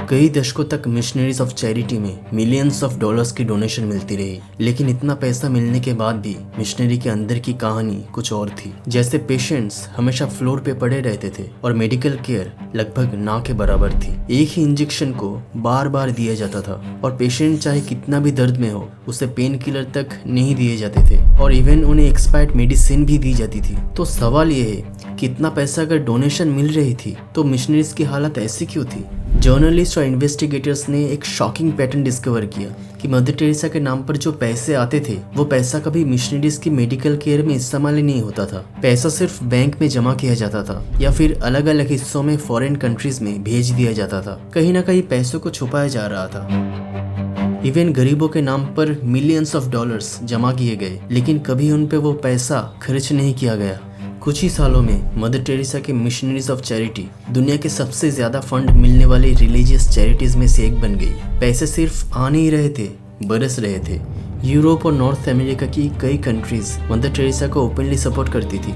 कई दशकों तक मिशनरीज ऑफ चैरिटी में मिलियंस ऑफ डॉलर्स की डोनेशन मिलती रही, लेकिन इतना पैसा मिलने के बाद भी मिशनरी के अंदर की कहानी कुछ और थी। जैसे पेशेंट्स हमेशा फ्लोर पे पड़े रहते थे और मेडिकल केयर लगभग ना के बराबर थी। एक ही इंजेक्शन को बार बार दिया जाता था और पेशेंट चाहे कितना भी दर्द में हो उसे पेन किलर तक नहीं दिए जाते थे और इवन उन्हें एक्सपायर्ड मेडिसिन भी दी जाती थी। तो सवाल ये है कि इतना पैसा अगर डोनेशन मिल रही थी तो मिशनरीज की हालत ऐसी क्यों थी? जर्नलिस्ट और इन्वेस्टिगेटर्स ने एक शॉकिंग पैटर्न डिस्कवर किया कि मदर टेरेसा के नाम पर जो पैसे आते थे वो पैसा कभी मिशनरीज की मेडिकल केयर में इस्तेमाल ही नहीं होता था। पैसा सिर्फ बैंक में जमा किया जाता था या फिर अलग अलग हिस्सों में फॉरेन कंट्रीज में भेज दिया जाता था। कहीं ना कहीं पैसों को छुपाया जा रहा था। इवन गरीबों के नाम पर मिलियंस ऑफ डॉलर्स जमा किए गए, लेकिन कभी उन पे वो पैसा खर्च नहीं किया गया। कुछ ही सालों में मदर टेरेसा के मिशनरीज ऑफ चैरिटी दुनिया के सबसे ज्यादा फंड मिलने वाली रिलीजियस चैरिटीज में से एक बन गई। पैसे सिर्फ आ नहीं रहे थे, बरस रहे थे। यूरोप और नॉर्थ अमेरिका की कई कंट्रीज मदर टेरेसा को ओपनली सपोर्ट करती थी।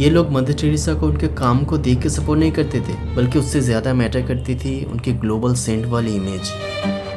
ये लोग मदर टेरेसा को उनके काम को देख के सपोर्ट नहीं करते थे, बल्कि उससे ज्यादा मैटर करती थी उनकी ग्लोबल सेंट वाली इमेज।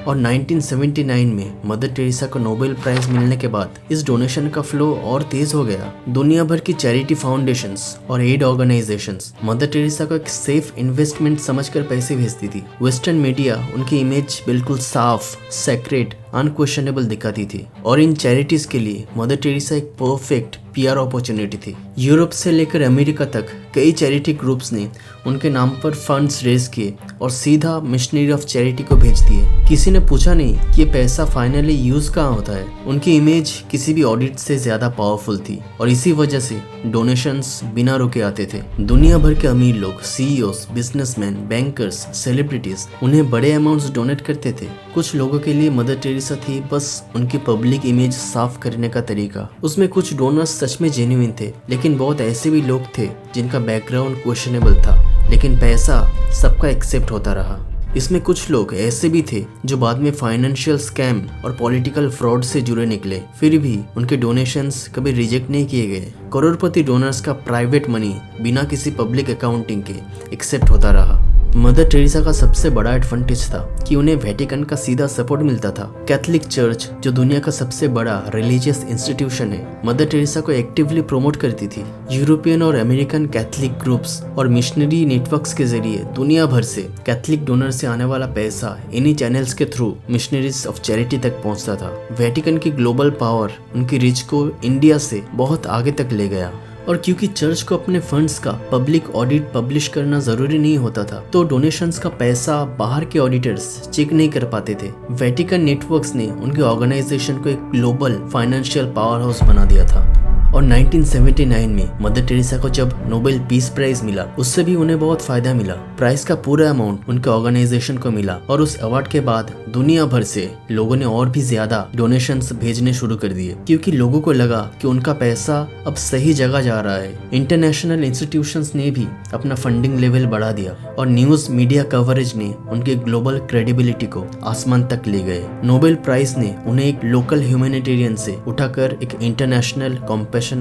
और 1979 में मदर टेरेसा को नोबेल प्राइज मिलने के बाद इस डोनेशन का फ्लो और तेज हो गया। दुनिया भर की चैरिटी फाउंडेशंस और एड ऑर्गेनाइजेशंस मदर टेरेसा को एक सेफ इन्वेस्टमेंट समझकर पैसे भेजती थी। वेस्टर्न मीडिया उनकी इमेज बिल्कुल साफ, सेक्रेट, अनक्वेश्चनेबल दिखाती थी और इन चैरिटीज के लिए मदर टेरेसा एक परफेक्ट पीआर अपॉर्चुनिटी थी। यूरोप से लेकर अमेरिका तक कई चैरिटी ग्रुप्स ने उनके नाम पर फंड्स रेज किए और सीधा मिशनरी ऑफ चैरिटी को भेज दिए। किसी ने पूछा नहीं कि ये पैसा फाइनली यूज कहाँ होता है। उनकी इमेज किसी भी ऑडिट से ज्यादा पावरफुल थी और इसी वजह से डोनेशंस बिना रुके आते थे। दुनिया भर के अमीर लोग, सीईओज, बिजनेसमैन, बैंकर्स, सेलिब्रिटीज उन्हें बड़े अमाउंट्स डोनेट करते थे। कुछ लोगों के लिए मदर टेरेसा थी बस उनकी पब्लिक इमेज साफ करने का तरीका। उसमें कुछ डोनर्स सच में जेन्युइन थे, लेकिन बहुत ऐसे भी लोग थे जिनका बैकग्राउंड क्वेश्चनेबल था, लेकिन पैसा सबका एक्सेप्ट होता रहा। इसमें कुछ लोग ऐसे भी थे जो बाद में फाइनेंशियल स्कैम और पॉलिटिकल फ्रॉड से जुड़े निकले, फिर भी उनके डोनेशंस कभी रिजेक्ट नहीं किए गए। करोड़पति डोनर्स का प्राइवेट मनी बिना किसी पब्लिक अकाउंटिंग के एक्सेप्ट होता रहा। मदर टेरेसा का सबसे बड़ा एडवांटेज था कि उन्हें वेटिकन का सीधा सपोर्ट मिलता था। कैथोलिक चर्च, जो दुनिया का सबसे बड़ा रिलीजियस इंस्टीट्यूशन है, मदर टेरेसा को एक्टिवली प्रमोट करती थी। यूरोपियन और अमेरिकन कैथोलिक ग्रुप्स और मिशनरी नेटवर्क्स के जरिए दुनिया भर से कैथोलिक डोनर से आने वाला पैसा इन्हीं चैनल्स के थ्रू मिशनरीज ऑफ चैरिटी तक पहुंचता था। वेटिकन की ग्लोबल पावर उनकी रिच को इंडिया से बहुत आगे तक ले गया। और क्योंकि चर्च को अपने फंड्स का पब्लिक ऑडिट पब्लिश करना जरूरी नहीं होता था, तो डोनेशंस का पैसा बाहर के ऑडिटर्स चेक नहीं कर पाते थे। वेटिकन नेटवर्क्स ने उनके ऑर्गेनाइजेशन को एक ग्लोबल फाइनेंशियल पावर हाउस बना दिया था। और 1979 में मदर टेरेसा को जब नोबेल पीस प्राइज मिला, उससे भी उन्हें बहुत फायदा मिला। प्राइज का पूरा अमाउंट उनके ऑर्गेनाइजेशन को मिला और उस अवार्ड के बाद दुनिया भर से लोगों ने और भी ज्यादा डोनेशंस भेजने शुरू कर दिए, क्योंकि लोगों को लगा कि उनका पैसा अब सही जगह जा रहा है। इंटरनेशनल इंस्टीट्यूशंस ने भी अपना फंडिंग लेवल बढ़ा दिया और न्यूज मीडिया कवरेज ने उनके ग्लोबल क्रेडिबिलिटी को आसमान तक ले गए। नोबेल प्राइज ने उन्हें एक लोकल ह्यूमैनिटेरियन से उठाकर एक इंटरनेशनल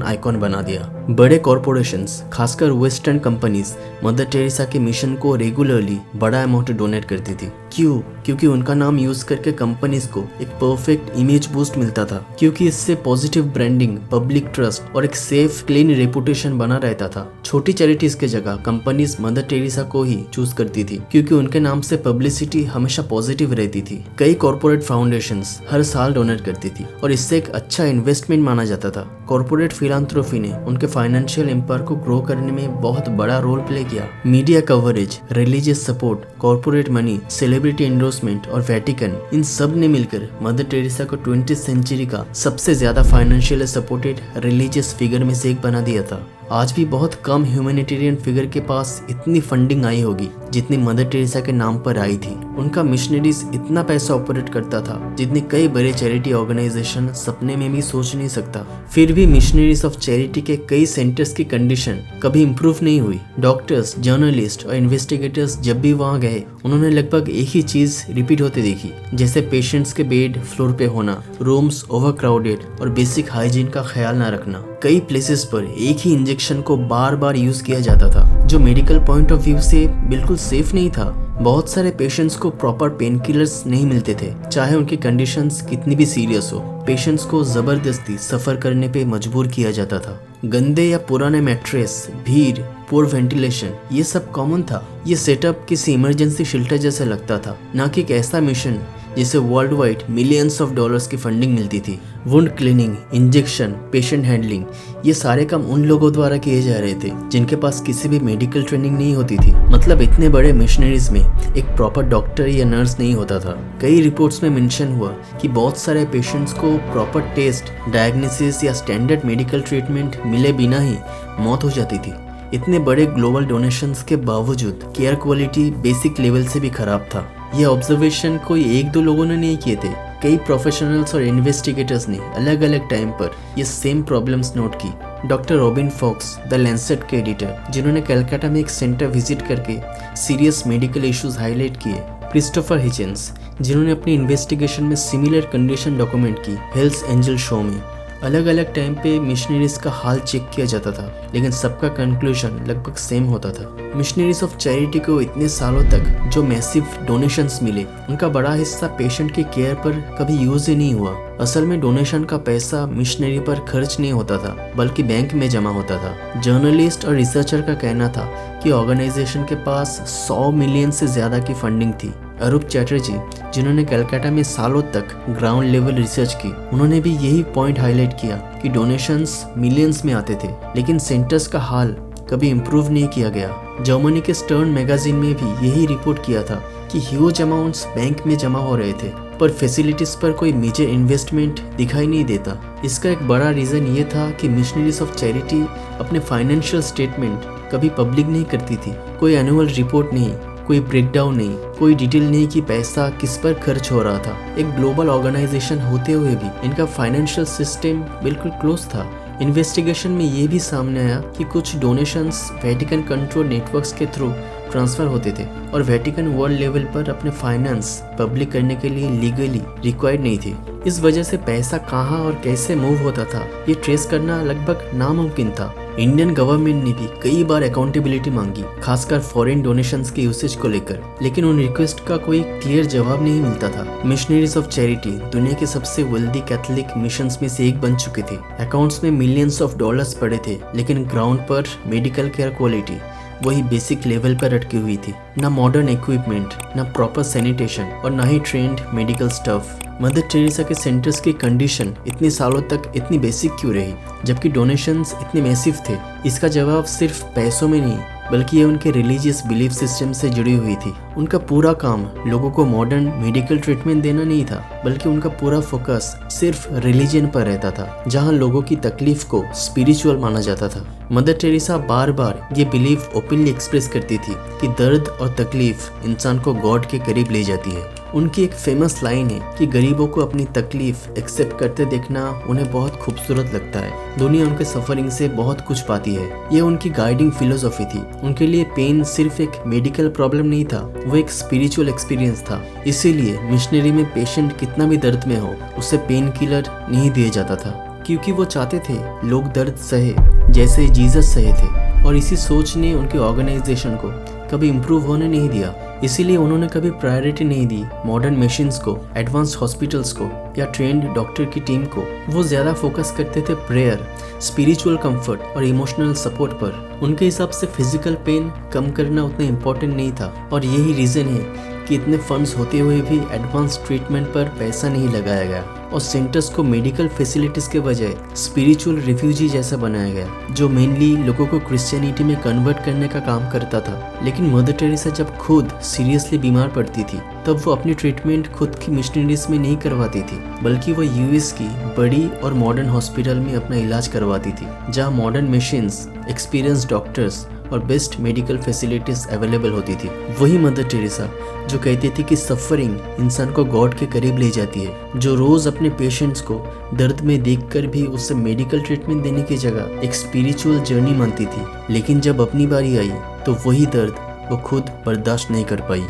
आइकॉन बना दिया। बड़े कॉर्पोरेशंस, खासकर वेस्टर्न कंपनीज, मदर टेरेसा के मिशन को रेगुलरली बड़ा अमाउंट डोनेट करती थी। क्यों? क्योंकि उनका नाम यूज करके कंपनीज को एक परफेक्ट इमेज बूस्ट मिलता था, क्योंकि इससे पॉजिटिव ब्रांडिंग, पब्लिक ट्रस्ट और एक सेफ क्लीन रेपुटेशन बना रहता था। छोटी चैरिटीज के जगह कंपनीज मदर टेरेसा को ही चूज करती थी, क्योंकि उनके नाम से पब्लिसिटी हमेशा पॉजिटिव रहती थी। कई कॉर्पोरेट फाउंडेशंस हर साल डोनेट करती थी और इससे एक अच्छा इन्वेस्टमेंट माना जाता था। कॉर्पोरेट फिलांथ्रोफी ने उनके फाइनेंशियल एम्पायर को ग्रो करने में बहुत बड़ा रोल प्ले किया। Media coverage, religious support, corporate money, celebrity endorsement और वेटिकन, इन सब ने मिलकर मदर टेरेसा को 20th सेंचुरी का सबसे ज्यादा फाइनेंशियली सपोर्टेड रिलीजियस फिगर में से एक बना दिया था। आज भी बहुत कम ह्यूमैनिटेरियन फिगर के पास इतनी फंडिंग आई होगी जितनी मदर टेरेसा के नाम पर आई थी। उनका मिशनरीज इतना पैसा ऑपरेट करता था जितनी कई बड़े चैरिटी ऑर्गेनाइजेशन सपने में भी सोच नहीं सकता। फिर भी मिशनरीज ऑफ चैरिटी के कई सेंटर्स की कंडीशन कभी इम्प्रूव नहीं हुई। डॉक्टर्स, जर्नलिस्ट और इन्वेस्टिगेटर्स जब भी वहाँ गए, उन्होंने लगभग एक ही चीज रिपीट होते देखी, जैसे पेशेंट्स के बेड फ्लोर पे होना, रूम्स ओवरक्राउडेड और बेसिक हाइजीन का ख्याल न रखना। कई प्लेसेस पर एक ही इंजेक्शन को बार बार यूज किया जाता था, जो मेडिकल पॉइंट ऑफ व्यू से बिल्कुल सेफ नहीं था। बहुत सारे पेशेंट्स को प्रॉपर पेन किलर्स नहीं मिलते थे, चाहे उनकी कंडीशंस कितनी भी सीरियस हो। पेशेंट्स को जबरदस्ती सफर करने पे मजबूर किया जाता था। गंदे या पुराने मैट्रेस, भीड़, पुअर वेंटिलेशन, ये सब कॉमन था। ये सेटअप किसी इमरजेंसी शेल्टर जैसा लगता था, ना कि एक ऐसा मिशन जिसे world wide millions of dollars की फंडिंग मिलती थी। Wound cleaning, injection, patient handling, ये सारे काम उन लोगों द्वारा किए जा रहे थे जिनके पास किसी भी मेडिकल ट्रेनिंग नहीं होती थी। मतलब इतने बड़े मिशनरीज में एक प्रॉपर डॉक्टर या नर्स नहीं होता था। कई रिपोर्ट्स में मेंशन हुआ कि बहुत सारे पेशेंट्स को प्रॉपर टेस्ट, डायग्नोसिस या स्टैंडर्ड मेडिकल ट्रीटमेंट मिले बिना ही मौत हो जाती थी। इतने बड़े ग्लोबल डोनेशंस के बावजूद केयर क्वालिटी बेसिक लेवल से भी खराब था। ये ऑब्जर्वेशन कोई एक दो लोगों ने नहीं किए थे, कई प्रोफेशनल्स और इन्वेस्टिगेटर्स ने अलग अलग टाइम पर ये सेम प्रॉब्लम्स नोट की। Doctor Robin Fox, the Lancet के एडिटर, जिन्होंने कलकत्ता में एक सेंटर विजिट करके सीरियस मेडिकल इश्यूज हाईलाइट किए। क्रिस्टोफर हिचन्स, जिन्होंने अपनी इन्वेस्टिगेशन में सिमिलर कंडीशन डॉक्यूमेंट की हेल्थ एंजल शो में। अलग अलग टाइम पे मिशनरीज का हाल चेक किया जाता था, लेकिन सबका कंक्लूजन लगभग सेम होता था। मिशनरीज ऑफ चैरिटी को इतने सालों तक जो मैसिव डोनेशंस मिले, उनका बड़ा हिस्सा पेशेंट के केयर पर कभी यूज ही नहीं हुआ। असल में डोनेशन का पैसा मिशनरी पर खर्च नहीं होता था, बल्कि बैंक में जमा होता था। जर्नलिस्ट और रिसर्चर का कहना था कि ऑर्गेनाइजेशन के पास 100 मिलियन से ज्यादा की फंडिंग थी। अरूप चैटर्जी, जिन्होंने कलकत्ता में सालों तक ग्राउंड लेवल रिसर्च की, उन्होंने भी यही पॉइंट हाईलाइट किया कि डोनेशंस मिलियंस में आते थे, लेकिन सेंटर्स का हाल कभी इम्प्रूव नहीं किया गया। जर्मनी के स्टर्न मैगजीन में भी यही रिपोर्ट किया था कि ह्यूज अमाउंट्स बैंक में जमा हो रहे थे, पर फैसिलिटीज पर कोई मेजर इन्वेस्टमेंट दिखाई नहीं देता। इसका एक बड़ा रीजन ये था कि मिशनरीज ऑफ चैरिटी अपने फाइनेंशियल स्टेटमेंट कभी पब्लिक नहीं करती थी। कोई एनुअल रिपोर्ट नहीं, कोई ब्रेकडाउन नहीं, कोई डिटेल नहीं कि पैसा किस पर खर्च हो रहा था। एक ग्लोबल ऑर्गेनाइजेशन होते हुए भी इनका फाइनेंशियल सिस्टम बिल्कुल क्लोज था। इन्वेस्टिगेशन में ये भी सामने आया कि कुछ डोनेशंस वेटिकन कंट्रोल नेटवर्क्स के थ्रू ट्रांसफर होते थे और वेटिकन वर्ल्ड लेवल पर अपने फाइनेंस पब्लिक करने के लिए लीगली रिक्वायर्ड नहीं थे। इस वजह से पैसा कहाँ और कैसे मूव होता था, ये ट्रेस करना लगभग नामुमकिन था। इंडियन गवर्नमेंट ने भी कई बार अकाउंटेबिलिटी मांगी, खासकर फॉरेन डोनेशंस के यूसेज को लेकर, लेकिन उन रिक्वेस्ट का कोई क्लियर जवाब नहीं मिलता था। मिशनरीज ऑफ चैरिटी दुनिया के सबसे वेल्दी कैथोलिक मिशंस में से एक बन चुके थे। अकाउंट्स में मिलियंस ऑफ डॉलर्स पड़े थे, लेकिन ग्राउंड पर मेडिकल केयर क्वालिटी वही बेसिक लेवल पर अटकी हुई थी। ना मॉडर्न इक्विपमेंट, ना प्रॉपर सैनिटेशन और ना ही trained medical staff. Mother Teresa के सेंटर्स की कंडीशन इतनी सालों तक इतनी बेसिक क्यों रही, जबकि डोनेशंस इतने मैसिव थे? इसका जवाब सिर्फ पैसों में नहीं, बल्कि ये उनके रिलीजियस बिलीफ सिस्टम से जुड़ी हुई थी। उनका पूरा काम लोगों को मॉडर्न मेडिकल ट्रीटमेंट देना नहीं था, बल्कि उनका पूरा फोकस सिर्फ रिलीजन पर रहता था, जहां लोगों की तकलीफ को स्पिरिचुअल माना जाता था। मदर टेरेसा बार बार ये बिलीफ ओपनली एक्सप्रेस करती थी कि दर्द और तकलीफ इंसान को गॉड के करीब ले जाती है। उनकी एक फेमस लाइन है कि गरीबों को अपनी तकलीफ एक्सेप्ट करते देखना उन्हें बहुत खूबसूरत लगता है। दुनिया उनके सफरिंग से बहुत कुछ पाती है। ये उनकी गाइडिंग फिलोसॉफी थी। उनके लिए पेन सिर्फ एक मेडिकल प्रॉब्लम नहीं था, वो एक स्पिरिचुअल एक्सपीरियंस था। इसीलिए मिशनरी में पेशेंट कितना भी दर्द में हो, उसे पेन किलर नहीं दिया जाता था, क्योंकि वो चाहते थे लोग दर्द सहे जैसे जीसस सहे थे। और इसी सोच ने उनके ऑर्गेनाइजेशन को कभी इम्प्रूव होने नहीं दिया। इसीलिए उन्होंने कभी प्रायोरिटी नहीं दी मॉडर्न मशीन्स को, एडवांस्ड हॉस्पिटल्स को या ट्रेंड डॉक्टर की टीम को। वो ज्यादा फोकस करते थे प्रेयर, स्पिरिचुअल कंफर्ट और इमोशनल सपोर्ट पर। उनके हिसाब से फिजिकल पेन कम करना उतना इम्पोर्टेंट नहीं था, और यही रीजन है कि इतने फंड्स होते हुए भी एडवांस ट्रीटमेंट पर पैसा नहीं लगाया गया और सेंटर्स को मेडिकल फैसिलिटीज के बजाय स्पिरिचुअल रिफ्यूजी जैसा बनाया गया, जो मेनली लोगों को क्रिश्चियनिटी में कन्वर्ट करने का काम करता था। लेकिन मदर टेरेसा जब खुद सीरियसली बीमार पड़ती थी, तब वो अपनी ट्रीटमेंट खुद की मिशनरीज में नहीं करवाती थी, बल्कि वो यूएस की बड़ी और मॉडर्न हॉस्पिटल में अपना इलाज करवाती थी, जहाँ मॉडर्न मशीन्स, एक्सपीरियंस डॉक्टर्स और बेस्ट मेडिकल फैसिलिटीज अवेलेबल होती थी। वही मदर टेरेसा जो कहती थी कि सफरिंग इंसान को गॉड के करीब ले जाती है, जो रोज अपने पेशेंट्स को दर्द में देखकर भी उससे मेडिकल ट्रीटमेंट देने की जगह एक स्पिरिचुअल जर्नी मानती थी। लेकिन जब अपनी बारी आई तो वही दर्द वो खुद बर्दाश्त नहीं कर पाई।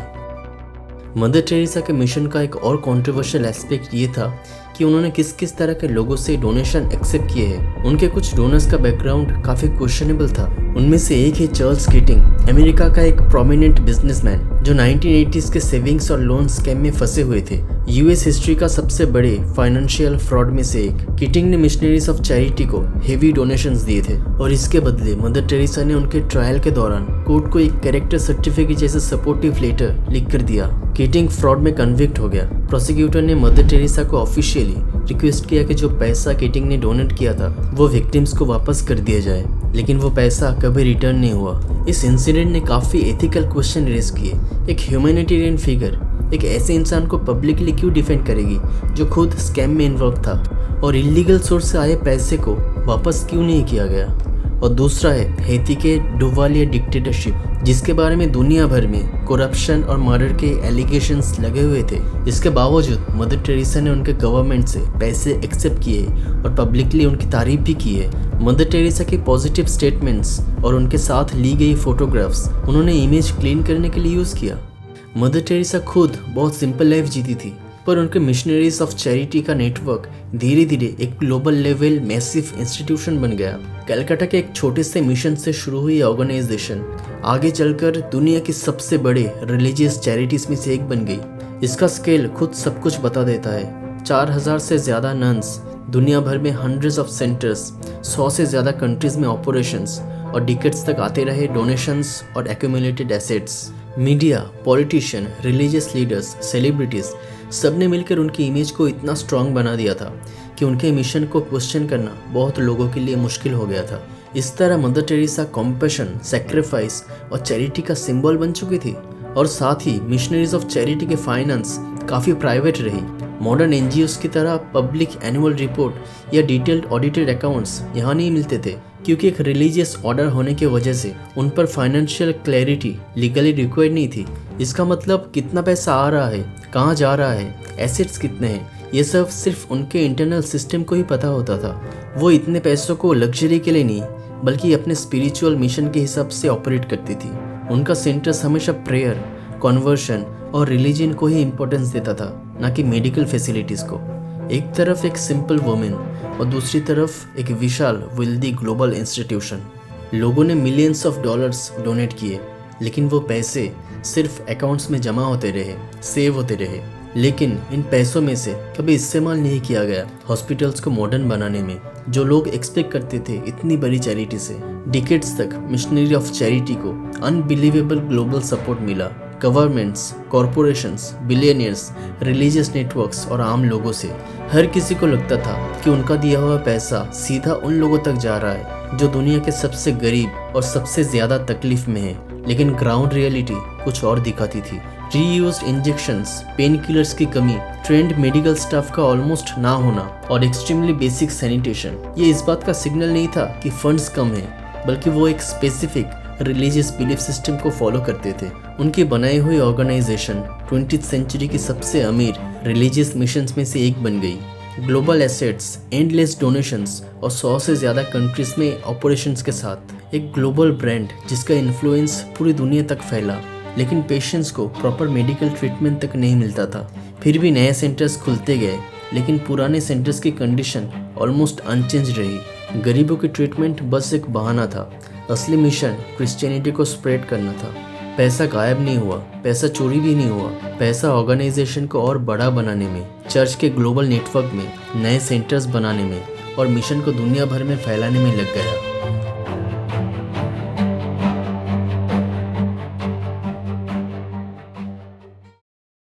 मदर टेरेसा के मिशन का एक और कंट्रोवर्शियल एस्पेक्ट ये था कि उन्होंने किस किस तरह के लोगों से डोनेशन एक्सेप्ट किए हैं। उनके कुछ डोनर्स का बैकग्राउंड काफी क्वेश्चनेबल था। उनमें से एक है चार्ल्स कीटिंग, अमेरिका का एक प्रोमिनेंट बिजनेसमैन जो 1980s के सेविंग्स और लोन स्कैम में फंसे हुए थे। यूएस हिस्ट्री का सबसे बड़े फाइनेंशियल फ्रॉड में से एक। कीटिंग ने मिशनरीज ऑफ चैरिटी को हेवी डोनेशंस दिए थे और इसके बदले मदर टेरेसा ने उनके ट्रायल के दौरान कोर्ट को एक कैरेक्टर सर्टिफिकेट जैसे सपोर्टिव लेटर लिख कर दिया। कीटिंग फ्रॉड में कन्विक्ट हो गया। प्रोसिक्यूटर ने मदर टेरेसा को ऑफिशियली रिक्वेस्ट किया कि जो पैसा कीटिंग ने डोनेट किया था वो विक्टिम्स को वापस कर दिया जाए, लेकिन वो पैसा कभी रिटर्न नहीं हुआ। इस इंसिडेंट ने काफ़ी एथिकल क्वेश्चन रेज किए। एक ह्यूमैनिटेरियन फिगर एक ऐसे इंसान को पब्लिकली क्यों डिफेंड करेगी जो खुद स्कैम में इन्वॉल्व था, और इलीगल सोर्स से आए पैसे को वापस क्यों नहीं किया गया। और दूसरा है हैती के डुवालियर डिक्टेटरशिप, जिसके बारे में दुनिया भर में करप्शन और मर्डर के एलिगेशंस लगे हुए थे। इसके बावजूद मदर टेरेसा ने उनके गवर्नमेंट से पैसे एक्सेप्ट किए और पब्लिकली उनकी तारीफ भी की है। मदर टेरेसा के पॉजिटिव स्टेटमेंट्स और उनके साथ ली गई फोटोग्राफ्स उन्होंने इमेज क्लीन करने के लिए यूज़ किया। मदर टेरेसा खुद बहुत सिंपल लाइफ जीती थी, पर उनके मिशनरीज ऑफ चैरिटी का नेटवर्क धीरे धीरे एक ग्लोबल लेवल मैसिव इंस्टीट्यूशन बन गया। कलकत्ता के एक छोटे से मिशन से शुरू हुई ऑर्गेनाइजेशन आगे चलकर दुनिया की सबसे बड़े रिलीजियस चैरिटीज में से एक बन गई। इसका स्केल खुद सब कुछ बता देता है। 4000 से ज़्यादा नन्स, दुनिया भर में हंड्रेड्स ऑफ सेंटर्स, 100 से ज़्यादा कंट्रीज में ऑपरेशंस, और डिकेड्स तक आते रहे डोनेशंस और accumulated assets. Media, politician, religious leaders, celebrities सब ने मिलकर उनकी इमेज को इतना स्ट्रांग बना दिया था कि उनके मिशन को क्वेश्चन करना बहुत लोगों के लिए मुश्किल हो गया था। इस तरह मदर टेरेसा कॉम्पैशन, सैक्रिफाइस और चैरिटी का सिंबल बन चुकी थी। और साथ ही मिशनरीज ऑफ चैरिटी के फाइनेंस काफ़ी प्राइवेट रही। मॉडर्न एनजीओस की तरह पब्लिक एनुअल रिपोर्ट या डिटेल्ड ऑडिटेड अकाउंट्स यहाँ नहीं मिलते थे, क्योंकि एक रिलीजियस ऑर्डर होने की वजह से उन पर फाइनेंशियल क्लैरिटी लीगली रिक्वायर्ड नहीं थी। इसका मतलब कितना पैसा आ रहा है, कहाँ जा रहा है, एसेट्स कितने हैं, ये सब सिर्फ उनके इंटरनल सिस्टम को ही पता होता था। वो इतने पैसों को लग्जरी के लिए नहीं बल्कि अपने स्पिरिचुअल मिशन के हिसाब से ऑपरेट करती थी। उनका सेंटर्स हमेशा प्रेयर, कन्वर्शन और रिलीजन को ही इम्पोर्टेंस देता था, ना कि मेडिकल फैसिलिटीज़ को। एक तरफ एक सिंपल वुमेन और दूसरी तरफ एक विशाल वेल्दी ग्लोबल इंस्टीट्यूशन। लोगों ने मिलियंस ऑफ डॉलर्स डोनेट किए, लेकिन वो पैसे सिर्फ अकाउंट्स में जमा होते रहे, सेव होते रहे, लेकिन इन पैसों में से कभी इस्तेमाल नहीं किया गया हॉस्पिटल्स को मॉडर्न बनाने में, जो लोग एक्सपेक्ट करते थे इतनी बड़ी चैरिटी से। डिकेड्स तक मिशनरी ऑफ चैरिटी को अनबिलीवेबल ग्लोबल सपोर्ट मिला। Governments, corporations, billionaires, religious networks और आम लोगों से। हर किसी को लगता था कि उनका दिया हुआ पैसा सीधा उन लोगों तक जा रहा है जो दुनिया के सबसे गरीब और सबसे ज़्यादा तकलीफ में है। लेकिन ग्राउंड रियलिटी कुछ और दिखाती थी। रीयूज्ड इंजेक्शंस, पेन किलर्स की कमी, ट्रेंड मेडिकल स्टाफ का ऑलमोस्ट ना होना और एक्सट्रीमली बेसिक सैनिटेशन, ये इस बात का सिग्नल नहीं था कि फंड्स कम हैं, बल्कि वो एक स्पेसिफिक रिलीजियस बिलीफ सिस्टम को फॉलो करते थे। उनकी बनाई हुई ऑर्गेनाइजेशन 20th सेंचुरी की सबसे अमीर रिलीजियस मिशंस में से एक बन गई। ग्लोबल एसेट्स, एंडलेस डोनेशंस और 100 से ज़्यादा कंट्रीज में ऑपरेशंस के साथ एक ग्लोबल ब्रांड जिसका इन्फ्लुएंस पूरी दुनिया तक फैला। लेकिन पेशेंट्स को प्रॉपर मेडिकल ट्रीटमेंट तक नहीं मिलता था। फिर भी नए सेंटर्स खुलते गए, लेकिन पुराने सेंटर्स की कंडीशन ऑलमोस्ट अनचेंज रही। गरीबों की ट्रीटमेंट बस एक बहाना था। असली मिशन क्रिश्चियनिटी को स्प्रेड करना था। पैसा गायब नहीं हुआ, पैसा चोरी भी नहीं हुआ। पैसा ऑर्गेनाइजेशन को और बड़ा बनाने में, चर्च के ग्लोबल नेटवर्क में, नए सेंटर्स बनाने में और मिशन को दुनिया भर में फैलाने में लग गया।